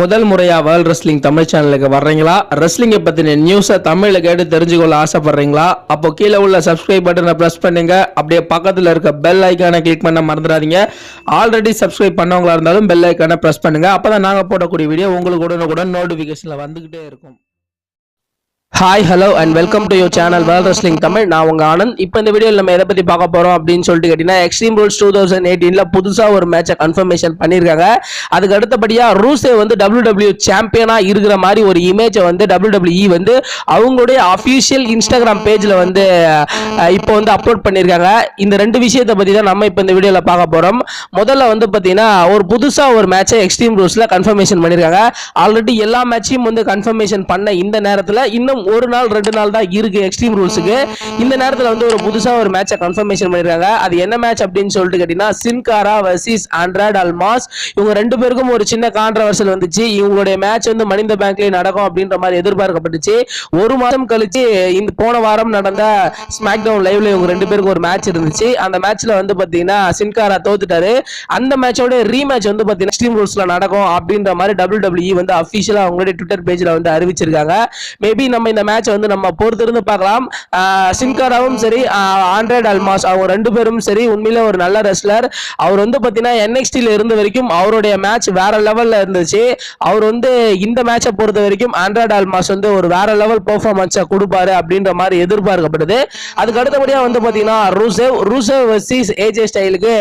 முதல் முறையா world wrestling Tamil சேனலுக்கு வர்றீங்களா? ரெஸ்லிங்கை பத்தின நியூஸை தமிழ்ல கேட்டு தெரிஞ்சுக்கொள்ள ஆசைப்படுறீங்களா? அப்போ கீழே உள்ள சப்ஸ்கிரைப் பட்டனை பிரஸ் பண்ணுங்க. அப்படியே பக்கத்துல இருக்க பெல் ஐக்கானை கிளிக் பண்ண மறந்துடாதீங்க. ஆல்ரெடி சப்ஸ்கிரைப் பண்ணவங்களா இருந்தாலும் பெல் ஐக்கானை பிரஸ் பண்ணுங்க. அப்பதான் நாங்க போடக்கூடிய வீடியோ உங்களுக்கு உடனுக்குடன் நோட்டிபிகேஷன்ல வந்துகிட்டே இருக்கும். Hi hello and welcome to your channel world wrestling Tamil. நான் உங்க ஆனந்த். இப்போ இந்த வீடியோவில் நம்ம எதை பற்றி பார்க்க போகிறோம் அப்படின்னு சொல்லிட்டு கேட்டிங்கன்னா, எக்ஸ்ட்ரீம் ரூல்ஸ் 2018 புதுசாக ஒரு மேட்சை கன்ஃபர்மேஷன் பண்ணியிருக்காங்க. அதுக்கு அடுத்தபடியாக ரூசேவ் வந்து WWE சாம்பியனாக இருக்கிற மாதிரி ஒரு இமேஜை வந்து WWE வந்து அவங்களுடைய அஃபிஷியல் இன்ஸ்டாகிராம் பேஜில் வந்து இப்போ வந்து அப்லோட் பண்ணியிருக்காங்க. இந்த ரெண்டு விஷயத்தை பற்றி தான் நம்ம இப்போ இந்த வீடியோவில் பார்க்க போகிறோம். முதல்ல வந்து பார்த்தீங்கன்னா ஒரு புதுசாக ஒரு மேட்சை எக்ஸ்ட்ரீம் ரூல்ஸில் கன்ஃபர்மேஷன் பண்ணியிருக்காங்க. ஆல்ரெடி எல்லா மேட்சையும் வந்து கன்ஃபர்மேஷன் பண்ண இந்த நேரத்தில் இன்னும் ஒரு நாள் 2 நாள் தான் இருக்கு எக்ஸ்ட்ரீம் ரூல்ஸுக்கு. இந்த நேரத்தில் வந்து ஒரு புதுசா ஒரு மேட்சை கன்ஃபர்மேஷன் பண்ணிருக்காங்க. அது என்ன மேட்ச் அப்படின்னு சொல்லிட்டு கேட்டீங்கன்னா, சின் காரா வர்சஸ் ஆண்ட்ராய்டு அல்மாஸ். இவங்க ரெண்டு பேருக்கும் ஒரு சின்ன கான்ட்ரவர்சல் வந்துச்சு. இவங்களுடைய மேட்ச் வந்து மணி இந்த பேங்க்லயே நடக்கும் அப்படின்ற மாதிரி எதிர்பார்க்கப்பட்டுச்சு. ஒரு மாதம் கழிச்சு இந்த போன வாரம் நடந்த ஸ்மாக் டவுன் லைவ்ல இவங்க ரெண்டு பேருக்கு ஒரு மேட்ச் இருந்துச்சு. அந்த மேட்ச்ல வந்து பாத்தீங்கன்னா சின் காரா தோத்துட்டாரு. அந்த மேட்சோட ரீமேட்ச் வந்து பாத்தீங்கன்னா எக்ஸ்ட்ரீம் ரூல்ஸ்ல நடக்கும் அப்படின்ற மாதிரி WWE வந்து அபிஷியலா அவங்களுடைய ட்விட்டர் பேஜ்ல வந்து அறிவிச்சிருக்காங்க. மேபி நம்ம இந்த மேட்ச் வந்து நம்ம பொறுத்திருந்து பார்க்கலாம். சின் காராவும் சரி ஆண்ட்ராய்டு அல்மாஸ் அவங்க ரெண்டு பேரும் சரி உண்மையிலே ஒரு நல்ல ரெஸ்லர். அவர் வந்து பார்த்தீங்கன்னா NXT-ல இருந்த வரைக்கும் அவருடைய மேட்ச் வேற லெவல்ல இருந்துச்சு. அவர் வந்து இந்த மேட்சை பொறுத்த வரைக்கும் ஆண்ட்ராய்டு அல்மாஸ் வந்து ஒரு வேற லெவல் பெர்ஃபார்மன்ஸை கொடுப்பாரு அப்படின்ற மாதிரி எதிர்பார்க்கப்படுது. அதுக்கு அடுத்தபடியா வந்து பார்த்தீங்கன்னா ரூசேவ் வர்சஸ் AJ ஸ்டைலுக்கு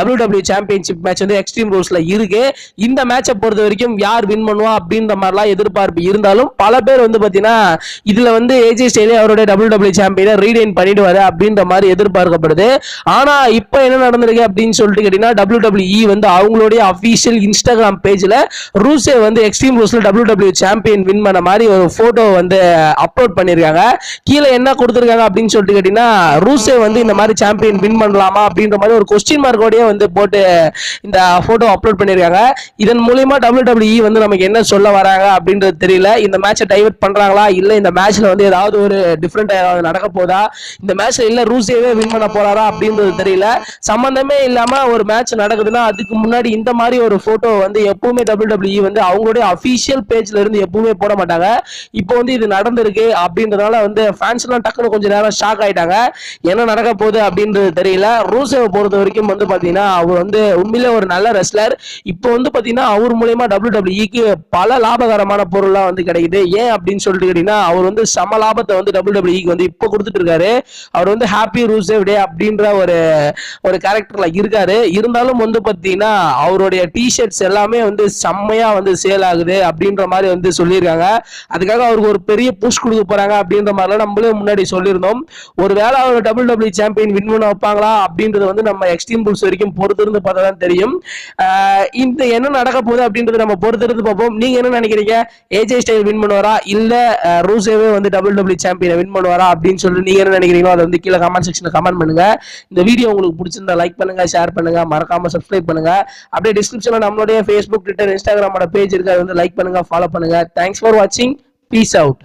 WWE சாம்பியன்ஷிப் மேட்ச் வந்து எக்ஸ்ட்ரீம் ரூல்ஸ்ல இருக்கு. இந்த மேட்சை பொறுத்த வரைக்கும் யார் வின் பண்ணுவா அப்படின்ற மாதிரிலாம் எதிர்பார்ப்பு இருந்தாலும் பல பேர் வந்து பார்த்தீங்கன்னா இதுல வந்து AJ ஸ்டைலே அவருடைய WWE சாம்பியனை ரீடைன் பண்ணிடுவாரு அப்படின்ற மாதிரி எதிர்பார்க்கப்படுது. ஆனா இப்போ என்ன நடந்திருக்கு அப்படின்னு சொல்லிட்டு கேட்டீங்கன்னா, WWE வந்து அவங்களுடைய அபிஷியல் இன்ஸ்டாகிராம் பேஜ்ல ரூசேவ் வந்து எக்ஸ்ட்ரீம் ரூல்ஸ்ல WWE சாம்பியன் வின் பண்ண மாதிரி ஒரு போட்டோ வந்து அப்லோட் பண்ணிருக்காங்க. கீழே என்ன கொடுத்திருக்காங்க அப்படின்னு சொல்லிட்டு கேட்டீங்கன்னா, ரூசேவ் வந்து இந்த மாதிரி சாம்பியன் வின் பண்ணலாமா அப்படின்ற மாதிரி ஒரு கொஸ்டின் மார்க்கோடயே வந்து போட்டு இந்த போட்டோ அப்லோட் பண்ணிருக்காங்க. இதன் மூலமா WWE வந்து நமக்கு என்ன சொல்ல வராங்க அப்படின்றது தெரியல. இந்த மேட்சை டைவர்ட் பண்றாங்களா இல்ல இந்த மேட்ச்ல வந்து ஏதாவது ஒரு டிஃபரெண்ட் நடக்க போதா, இந்த மேட்ச்ல இல்ல ரூசேவே வின் பண்ண போறாரா அப்படின்றது தெரியல. சம்பந்தமே இல்லாம ஒரு மேட்ச் நடக்குதுன்னா அதுக்கு முன்னாடி இந்த மாதிரி ஒரு போட்டோ வந்து எப்பவுமே WWE வந்து அவங்களுடைய அபிஷியல் பேஜ்ல இருந்து எப்பவுமே போட மாட்டாங்க. இப்போ வந்து இது நடந்திருக்கு அப்படின்றதுனால வந்து ஃபேன்ஸ் எல்லாம் டக்குனு கொஞ்சம் நேரம் ஷாக் ஆயிட்டாங்க. என்ன நடக்க போகுது அப்படின்றது தெரியல. ரூசேவை பொறுத்த வரைக்கும் வந்து பாத்தீங்கன்னா அவர் வந்து உண்மையிலே ஒரு நல்ல ரெஸ்லர். இப்போ வந்து பாத்தீங்கன்னா அவர் மூலமா WWE-க்கு பல லாபகரமான பொருள்லாம் வந்து கிடைக்குது. ஏன் அப்படின்னு சொல்லிட்டு கேட்டீங்கன்னா, அவர் வந்து சம லாபத்தை வந்து WWE-க்கு வந்து இப்போ கொடுத்துட்டு இருக்காரு. அவர் வந்து ஹாப்பி ரூசேவ் டே அப்படின்ற ஒரு கேரக்டர்ல இருக்காரு. இருந்தாலும் வந்து பாத்தீங்கன்னா அவருடைய டிஷர்ட்ஸ் எல்லாமே வந்து செம்மையா வந்து சேல் ஆகுது அப்படின்ற மாதிரி வந்து சொல்லியிருக்காங்க. அதுக்காக அவருக்கு ஒரு பெரிய புஷ் கொடுக்க போறாங்க அப்படின்ற மாதிரிலாம் நம்மளே முன்னாடி சொல்லியிருந்தோம். ஒருவேளை அவர் WWE சாம்பியன் வின் பண்ண வைப்பாங்களா அப்படின்றது வந்து நம்ம எக்ஸ்ட்ரீம் ரூல்ஸ் வரைக்கும் பொறுத்திருந்து பார்த்தா தான் தெரியும். இந்த என்ன நடக்க போகுது அப்படின்றது நம்ம பொறுத்திருந்து பார்ப்போம். நீங்க என்ன நினைக்கிறீங்க? AJ ஸ்டைல் வின் பண்ணுவாரா இல்ல ரூசேவே வந்து WWE சாம்பியனை வின் பண்ணுவாரா அப்படின்னு சொல்லிட்டு நீங்க என்ன நினைக்கிறீங்களோ அதை வந்து கீழே கமெண்ட் செக்ஷன்ல கமெண்ட் பண்ணுங்க. இந்த வீடியோ உங்களுக்கு பிடிச்சிருந்தா லைக் பண்ணுங்க, ஷேர் பண்ணுங்க, மறக்காம சப்ஸ்கிரைப் பண்ணுங்க. அப்படியே டிஸ்கிரிப்ஷன்ல நம்மளுடைய Facebook, Twitter, Instagram பேஜ் இருக்கு. அதை வந்து லைக் பண்ணுங்க, ஃபாலோ பண்ணுங்க. தேங்க்ஸ் ஃபார் வாட்சிங். Peace out.